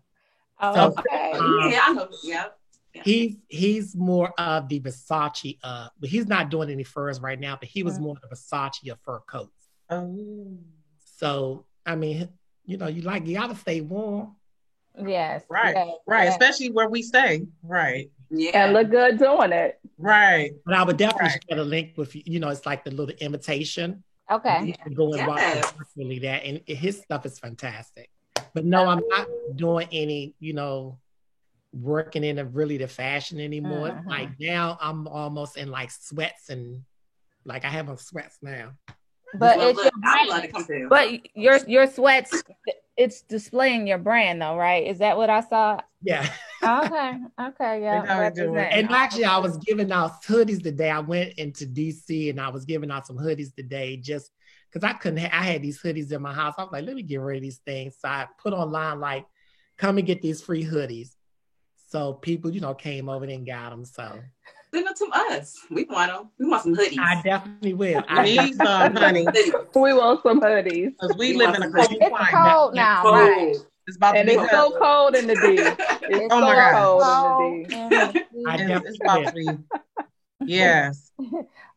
Oh, okay. Yeah, I know. Yeah. He's more of the Versace, but he's not doing any furs right now. But he was more the Versace of fur coats. Oh. So I mean, you gotta stay warm. Yes. Right. Yes, right. yes. Especially where we stay. Right. Yeah. And look good doing it. Right. But I would definitely share a link with it's like the little imitation. Okay. You can go and watch really that, and his stuff is fantastic. But no, I'm not doing any, working in the fashion anymore. Like now, I'm almost in like sweats, and like I have on sweats now. But your sweats, it's displaying your brand though, right? Is that what I saw? Yeah. Okay, yeah. And actually, I was giving out hoodies today. I went into DC and I was giving out some hoodies today just because I had these hoodies in my house. I was like, let me get rid of these things. So I put online like, come and get these free hoodies. So people, came over and got them. So send them to us. We want them. We want some hoodies. I definitely will. I need some, honey. We want some hoodies because we live in a cold climate. It's cold now, right? It's about and to be it's so cold in the D. It's oh my God. Cold in the D. It's about to be. Yes.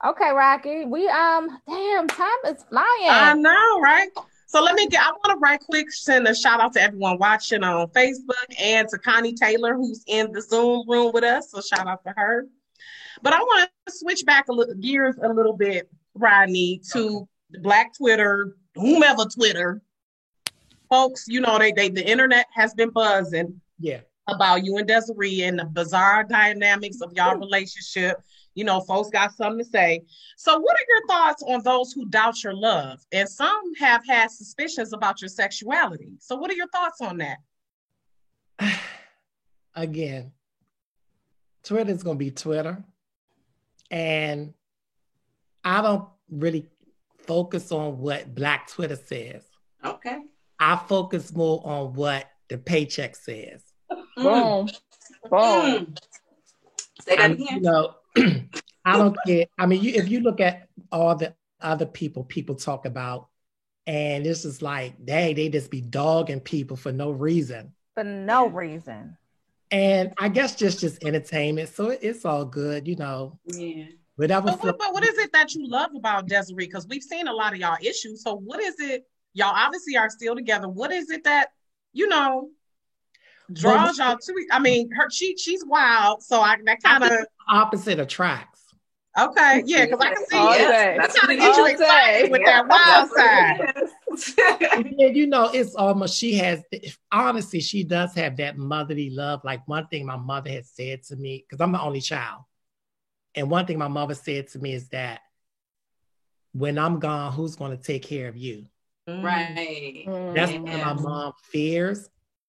Okay, Rocky. We damn, time is flying. I know, right? So I want to right quick send a shout out to everyone watching on Facebook and to Connie Taylor, who's in the Zoom room with us. So shout out to her. But I want to switch back gears a little bit, Rodney, to the Black Twitter, whomever Twitter. Folks, the internet has been buzzing about you and Desiree and the bizarre dynamics of y'all relationship. Folks got something to say. So what are your thoughts on those who doubt your love? And some have had suspicions about your sexuality. So what are your thoughts on that? Again, Twitter's going to be Twitter. And I don't really focus on what Black Twitter says. Okay. I focus more on what the paycheck says. Boom. Boom. Say that again. I don't care. I mean, if you look at all the other people talk about, and it's just like, they just be dogging people for no reason. For no reason. And I guess just entertainment. So it's all good, Yeah. Whatever. But what is it that you love about Desiree? Because we've seen a lot of y'all issues. So what is it? Y'all obviously are still together. What is it that, draws y'all to it? I mean, she's wild. So that kind of opposite attracts. Okay. Yeah, because I can see that's kind of get you excited with that wild side. It's almost, she does have that motherly love. Like one thing my mother had said to me, because I'm the only child. And one thing my mother said to me is that when I'm gone, who's going to take care of you? Right. That's what my mom fears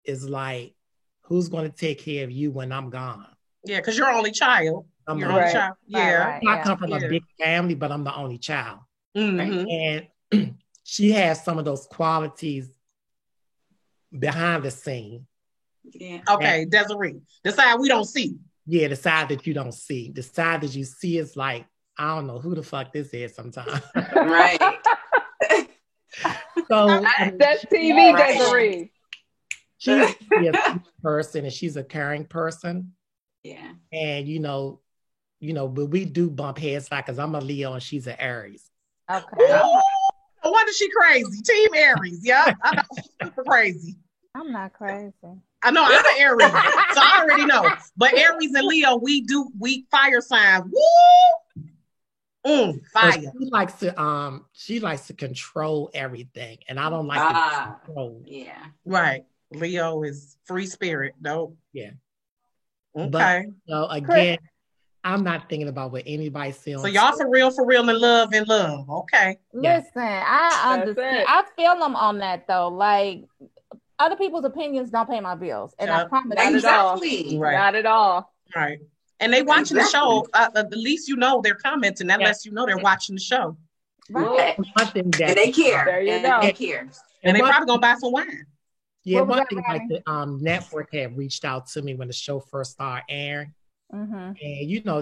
is like, who's going to take care of you when I'm gone? Yeah, because you're only child. You're only child. Yeah. I come from a big family, but I'm the only child. Mm-hmm. And she has some of those qualities behind the scene. Yeah. Okay, Desiree. The side we don't see. Yeah, the side that you don't see. The side that you see is like, I don't know who the fuck this is sometimes. Right. So that's TV, Desiree. She's a person and she's a caring person. Yeah. And you know, but we do bump heads like, because I'm a Leo and she's an Aries. Okay. No wonder she crazy. Team Aries. Yeah, I know she's super crazy. I'm not crazy. I know I'm an Aries, so I already know. But Aries and Leo, we fire signs. Woo! Fire. She likes to control everything, and I don't like to control. Yeah. Right. Leo is free spirit. No. Yeah. Okay. But, again, I'm not thinking about what anybody feels. So y'all for real in love. Okay. Listen, I understand. I feel them on that though. Like, other people's opinions don't pay my bills, and I promise not at all. Right. Not at all. Right. And they watching the show. At least you know they're commenting. That lets you know they're watching the show. Right. And they care. There you go. They care. And they probably gonna buy some wine. Yeah, one thing like the network had reached out to me when the show first started airing. And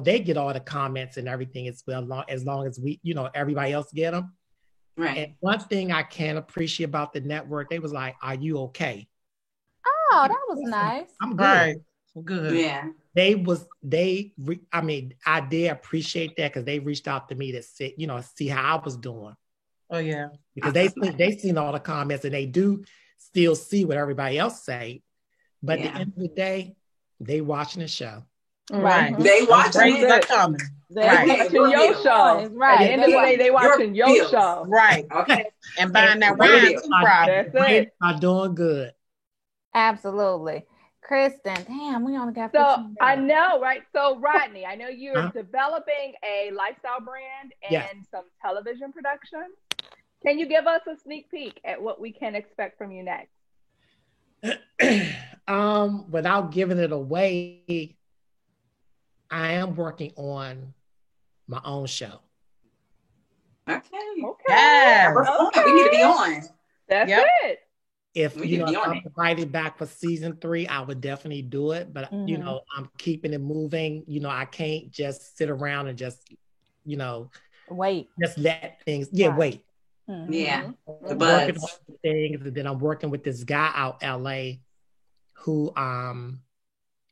they get all the comments and everything as well, as long as we, everybody else get them. Right. And one thing I can appreciate about the network, they was like, "Are you okay?" Oh, that was nice. I'm good. Right. Good. Yeah. I did appreciate that because they reached out to me to see how I was doing. Oh yeah. Because they seen all the comments and they do still see what everybody else say, but at the end of the day, they watching the show. Right. They watching it coming. They watching your show. Right. At the end of the day, they watching your show. Right. Okay. And buying that wine too, probably. That's it. I'm doing good. Absolutely. Kristen, damn, we only got 15 minutes. I know, right? So Rodney, I know you're developing a lifestyle brand and some television production. Can you give us a sneak peek at what we can expect from you next? Without giving it away, I am working on my own show. Okay. Yeah. Okay. We need to be on. That's it. If I'm invited back for season 3, I would definitely do it. But I'm keeping it moving. I can't just sit around and just, wait. Just let things. Yeah, wait. Yeah. I'm working on things, and then I'm working with this guy out LA who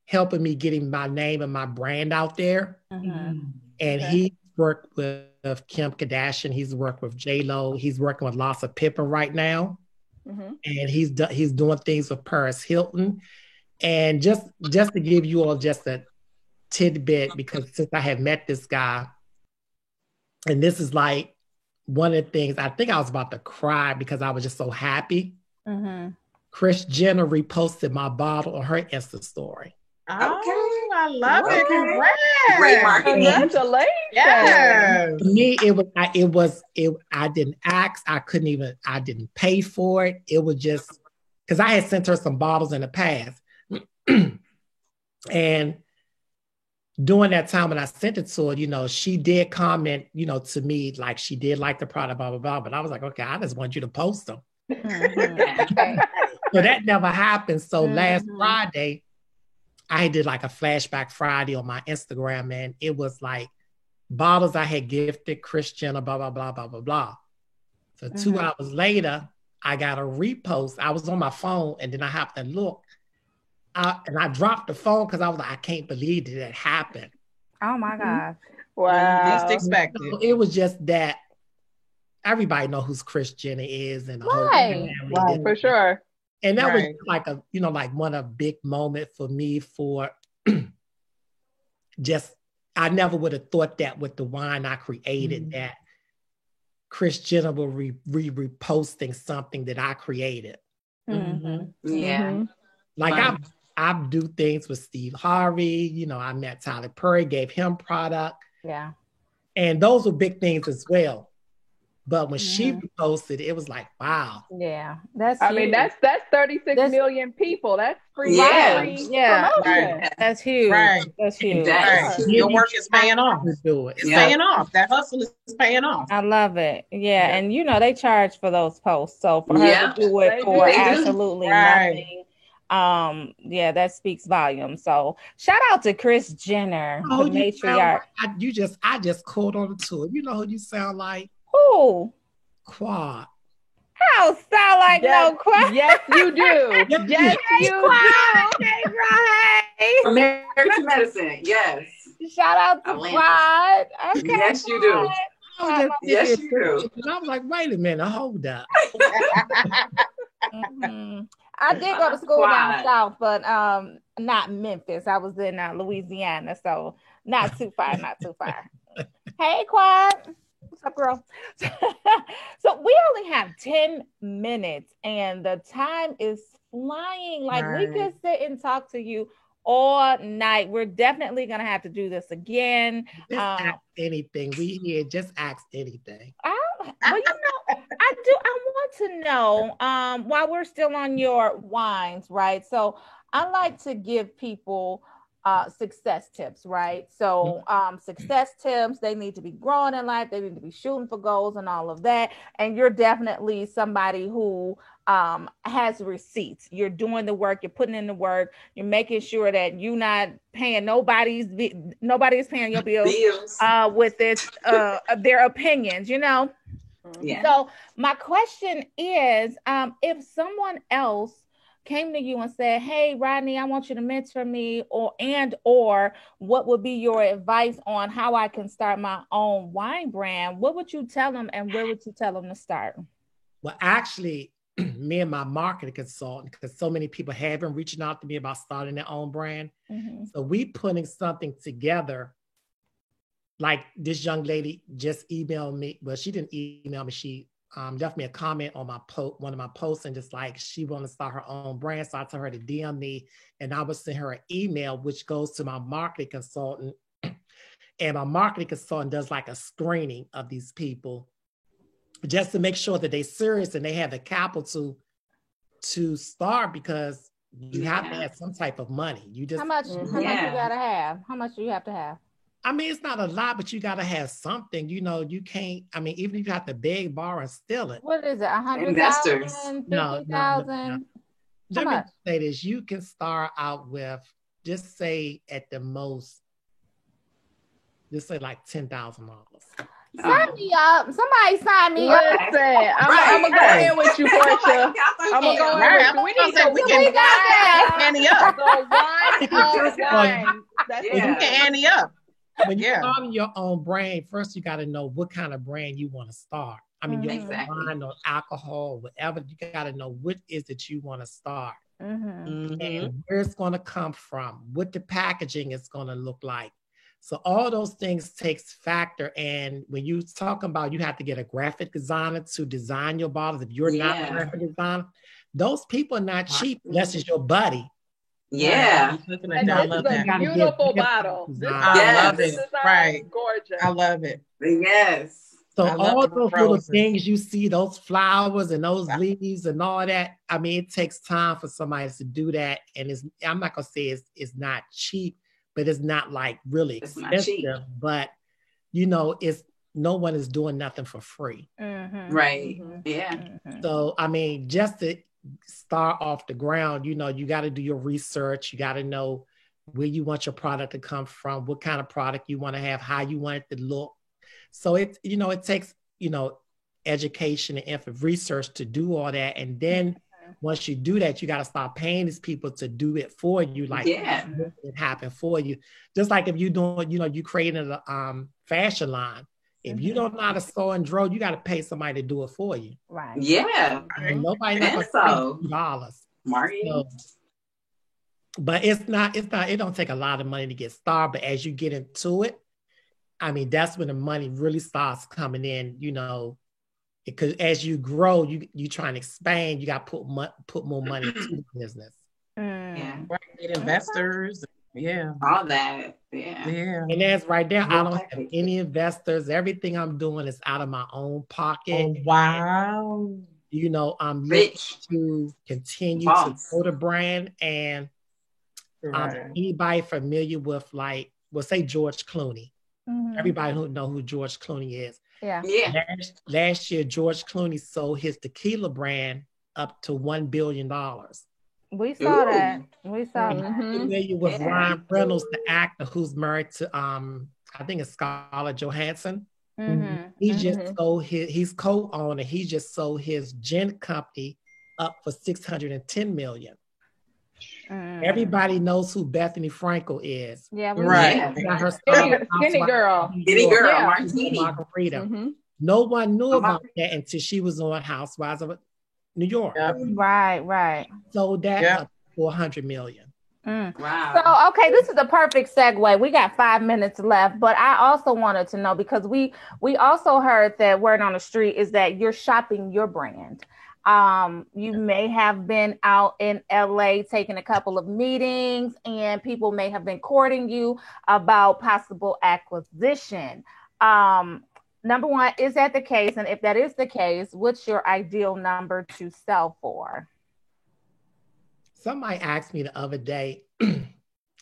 helping me getting my name and my brand out there. And he worked with Kim Kardashian. He's worked with J-Lo. He's working with Larsa Pippen right now. And he's doing things with Paris Hilton. And just to give you all just a tidbit, because since I have met this guy, and this is like one of the things, I think I was about to cry because I was just so happy. Kris Jenner reposted my bottle on her Insta story. Oh, I love it. Congrats. Great marketing. Congratulations. Yes. For me, I didn't ask. I didn't pay for it. It was just because I had sent her some bottles in the past. And during that time when I sent it to her, she did comment, to me, like she did like the product, blah, blah, blah. But I was like, okay, I just want you to post them. So that never happened. So last Friday, I did like a flashback Friday on my Instagram, and it was like bottles I had gifted Kris Jenner, blah, blah, blah, blah, blah, blah. So 2 hours later, I got a repost. I was on my phone, and then I happened to look, and I dropped the phone because I was like, I can't believe that happened. Oh my God. Wow. Least expected. So it was just that everybody know who Kris Jenner is, and the whole Right, for sure. And that was like like one of big moment for me for just, I never would have thought that with the wine I created that Kris Jenner will reposting something that I created. Yeah. Like I do things with Steve Harvey, I met Tyler Perry, gave him product. Yeah. And those were big things as well. But when she reposted, it was like, wow. Yeah, that's. I mean, that's 36 million people. That's free. Promotion. Right. That's huge. Right. That's huge. Right. Your work is paying off. It's paying off. That hustle is paying off. I love it. Yeah, and you know they charge for those posts, so for her to do it for absolutely nothing. Yeah, that speaks volumes. So shout out to Kris Jenner, the matriarch. I just called on the tour. You know who you sound like? Who? Quad. I don't sound like no Quad. Yes, you do. Yes, you do. Hey, American Medicine. Yes. Shout out to Quad. Okay, yes, you do. Yes, you do. And I was like, wait a minute, hold up. I did go to school down south, but not Memphis. I was in Louisiana, so not too far, not too far. Hey, Quad. What's up, girl? So we only have 10 minutes, and the time is flying. Like we could sit and talk to you all night. We're definitely gonna have to do this again. Just ask anything. We here. Just ask anything. Well, you know, I want to know. While we're still on your wines, right? So I like to give people success tips, right? So success tips, they need to be growing in life, they need to be shooting for goals and all of that. And you're definitely somebody who has receipts. You're doing the work, you're putting in the work, you're making sure that you're not paying nobody's paying your bills with this their opinions, you know. Yeah. So my question is, if someone else came to you and said, hey, Rodney, I want you to mentor me, or what would be your advice on how I can start my own wine brand? What would you tell them, and where would you tell them to start? Well, actually, me and my marketing consultant, because so many people have been reaching out to me about starting their own brand. So we putting something together. Like this young lady just emailed me. Well, she didn't email me. She left me a comment on one of my posts, and just like she wanted to start her own brand. So I told her to DM me, and I would send her an email, which goes to my marketing consultant. And my marketing consultant does like a screening of these people just to make sure that they're serious and they have the capital to start, because you have to have some type of money. You just how much you gotta have? How much do you have to have? I mean, it's not a lot, but you got to have something. You know, you can't, I mean, even if you have to beg, borrow, and steal it. What is it, 100,000, investors? 50,000? No. Let me say this. You can start out with, just say at the most, just say like $10,000. Sign me up. Somebody sign me up. I'm going to go in with you, Portia. I'm going to go in with you. We need to Annie up. You can Annie up. When you're starting your own brand, first you got to know what kind of brand you want to start. I mean, you wine or alcohol, whatever, you got to know what is it you want to start. And where it's going to come from, what the packaging is going to look like. So all those things takes factor. And when you talk about, you have to get a graphic designer to design your bottles. If you're not a graphic designer, those people are not cheap unless it's your buddy. Yeah. I love that. Beautiful bottle. I love it. Right. Gorgeous. I love it. Yes. So all those little things you see, those flowers and those leaves and all that, I mean, it takes time for somebody to do that. And I'm not going to say it's not cheap, but it's not like really expensive. But, you know, no one is doing nothing for free. Right. Yeah. So, I mean, just to start off the ground, you know, you got to do your research. You got to know where you want your product to come from, what kind of product you want to have, how you want it to look. So it takes, education and research to do all that. And then once you do that, you got to start paying these people to do it for you. Like it happen for you. Just like if you're doing, you creating a fashion line. If you don't know how to sew and draw, you got to pay somebody to do it for you. Right. Yeah. And nobody knows $2. Marketing. But it don't take a lot of money to get started. But as you get into it, I mean, that's when the money really starts coming in, because as you grow, you try and expand, you got to put more money into the business. Yeah. Right. Get investors. Yeah. All that. Yeah. And as right now, I don't have any investors. Everything I'm doing is out of my own pocket. Oh, wow. You know, I'm looking to continue to grow the brand. And anybody familiar with, like, we'll say George Clooney. Everybody who know who George Clooney is. Yeah. Last year, George Clooney sold his tequila brand up to $1 billion. We saw that. We saw that. Familiar with Ryan Reynolds, the actor who's married to I think it's Scarlett Johansson. He just sold he's co-owner. He just sold his gin company up for $610 million. Everybody knows who Bethany Frankel is. Yeah, right. Her skinny girl. Martini. Margarita. No one knew about that until she was on Housewives of New York. Right. So that's $400 million. Wow. So, okay, this is a perfect segue. We got 5 minutes left, but I also wanted to know, because we also heard that word on the street is that you're shopping your brand. You may have been out in LA taking a couple of meetings, and people may have been courting you about possible acquisition. Number one, is that the case? And if that is the case, what's your ideal number to sell for? Somebody asked me the other day, and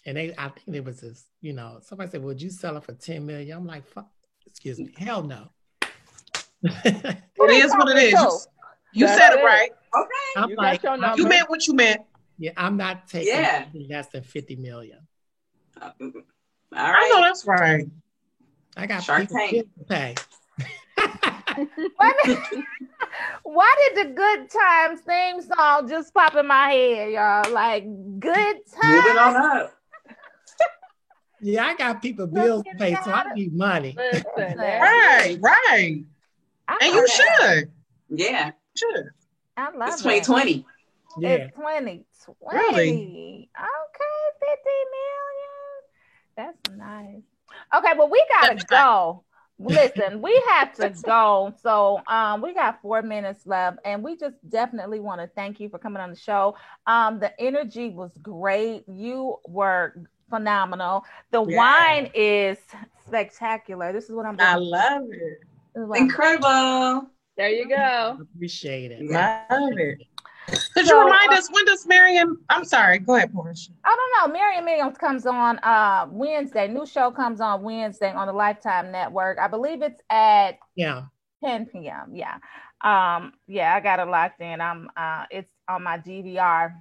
I think it was this, somebody said, would you sell it for $10 million? I'm like, fuck, excuse me, hell no. It is what it is. You said it right. Okay. I'm like, you meant what you meant. Yeah, I'm not taking less than $50 million. All right. I know that's right. I got Shark Tank to pay. Why did the Good Times theme song just pop in my head, y'all? Like, good times. Moving on up. Yeah, I got people bills to pay, so I need money. Listen, right. And you should. Yeah. Should. I love it's 2020. Yeah. It's 2020. Really? Okay, 50 million. That's nice. Okay, well, we gotta go. Listen, we have to go. So we got 4 minutes left, and we just definitely want to thank you for coming on the show. The energy was great. You were phenomenal. The wine is spectacular. This is what I love it. Incredible. There you go. Appreciate it. Love it. Could you remind us, when does Miriam? I'm sorry. Go ahead, Portia. I don't know. Miriam comes on Wednesday. New show comes on Wednesday on the Lifetime Network. I believe it's at 10 p.m. Yeah. I got it locked in. It's on my DVR.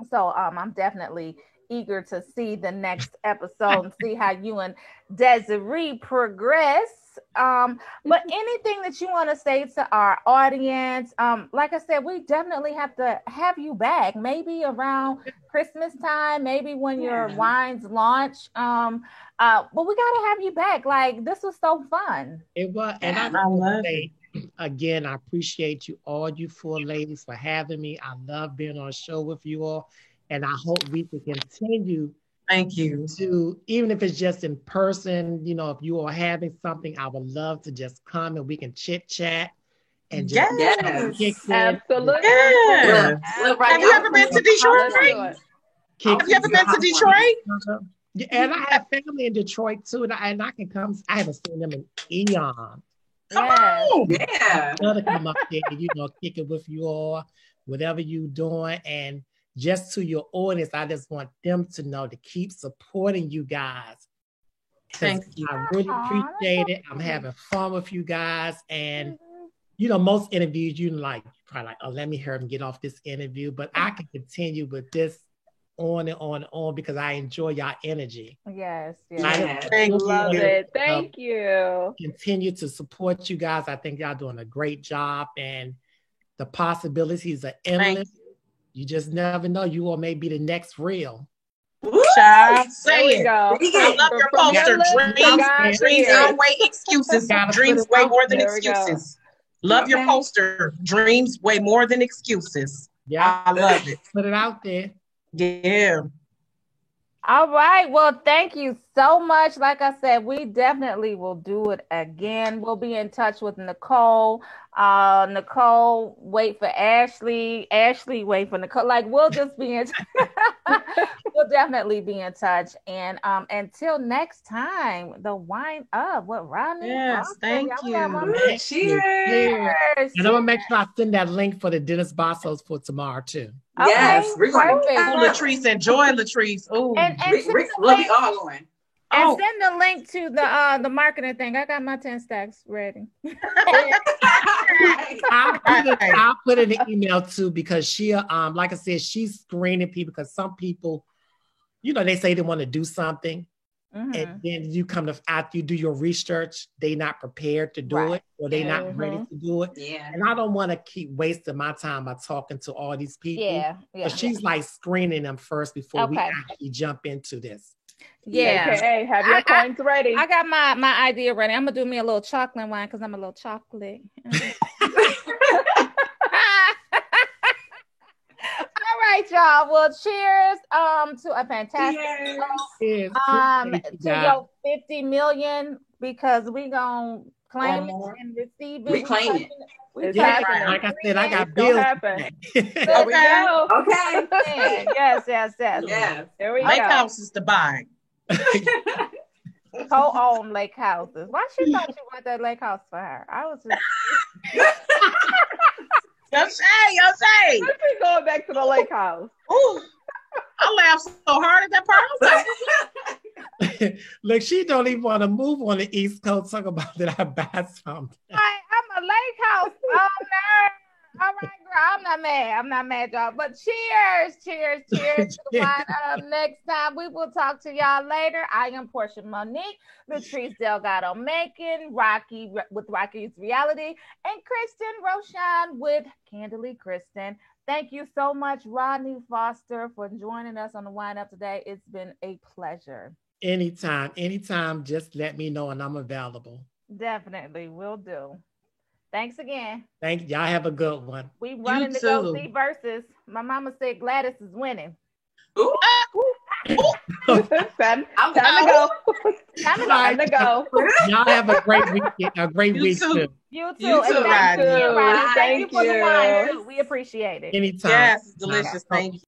So I'm definitely eager to see the next episode and see how you and Desiree progress. But anything that you want to say to our audience, like I said, we definitely have to have you back, maybe around Christmas time, maybe when your wines launch. But we gotta have you back. Like, this was so fun. It was, and I love it. Again, I appreciate you all, you 4 ladies, for having me. I love being on a show with you all, and I hope we can continue. Thank you. To, even if it's just in person, if you are having something, I would love to just come and we can chit chat and just absolutely. Yeah. Have you ever been to Detroit? Have you ever been to Detroit? Yeah, and I have family in Detroit too, and I can come. I haven't seen them in eons. Come on. Yeah. I'd love to come up there, kick it with you all, whatever you're doing. And just to your audience, I just want them to know to keep supporting you guys. Thank you. I really appreciate it. I'm having fun with you guys. And, most interviews, probably like, oh, let me hear them get off this interview. But I can continue with this on and on and on because I enjoy y'all energy. Yes. Love it. Thank you. Continue to support you guys. I think y'all doing a great job, and the possibilities are endless. You just never know. You all may be the next real. Child, say it. Go. I love your poster. Dreams outweigh excuses. Dreams weigh more than excuses. Love your poster. Dreams weigh more than excuses. Yeah, I love it. Put it out there. Yeah. All right. Well, thank you so much. Like I said, we definitely will do it again. We'll be in touch with Nicole. Nicole, wait for Ashley. Ashley, wait for Nicole. Like, we'll just be in we'll definitely be in touch. And until next time, the wine up with Rodney. Yes, thank you. Cheers. And I'm gonna make sure I send that link for the Dennis Bassos for tomorrow too. Yes, we're going to Latrice, enjoy Latrice. Oh, we'll be all going. And send the link to the marketing thing. I got my 10 stacks ready. I'll put in an email too, because she like I said, she's screening people, because some people, you know, they say they want to do something. And then you come to, after you do your research, they not prepared to do it, or they not ready to do it. And I don't want to keep wasting my time by talking to all these people. But she's like screening them first before we actually jump into this. Okay, have your coins ready. I got my idea ready. I'm gonna do me a little chocolate wine because I'm a little chocolate. All right, y'all. Well, cheers to a fantastic to your 50 million, because we gonna claim it and receive it. We claim it. It's happening. Like I said, I got bills. There we go. Okay. Yes. There we go. Lake houses to buy. Co-own lake houses. Why she thought she wanted that lake house for her? I was just Yo say. Let's be going back to the lake house. Ooh, I laughed so hard at that part. Look, she don't even want to move on the East Coast. Talk about that I buy something. I'm a lake house owner. All right, girl. I'm not mad, y'all. But cheers to the wine up. Next time we will talk to y'all later. I am Portia Monique, Latrice Delgado Macon, Rocky with Rocky's Reality, and Kristen Roshan with Candidly Kristen. Thank you so much, Rodney Foster, for joining us on the Wine Up today. It's been a pleasure. Anytime, just let me know and I'm available. Definitely, will do. Thanks again. Thank y'all. Have a good one. We running to go see Versus. My mama said Gladys is winning. Ooh. Time to go. Time to go. Y'all have a great weekend. A great week too. You too. Thank you for the wine. We appreciate it. Anytime. Yes, delicious. Thank you.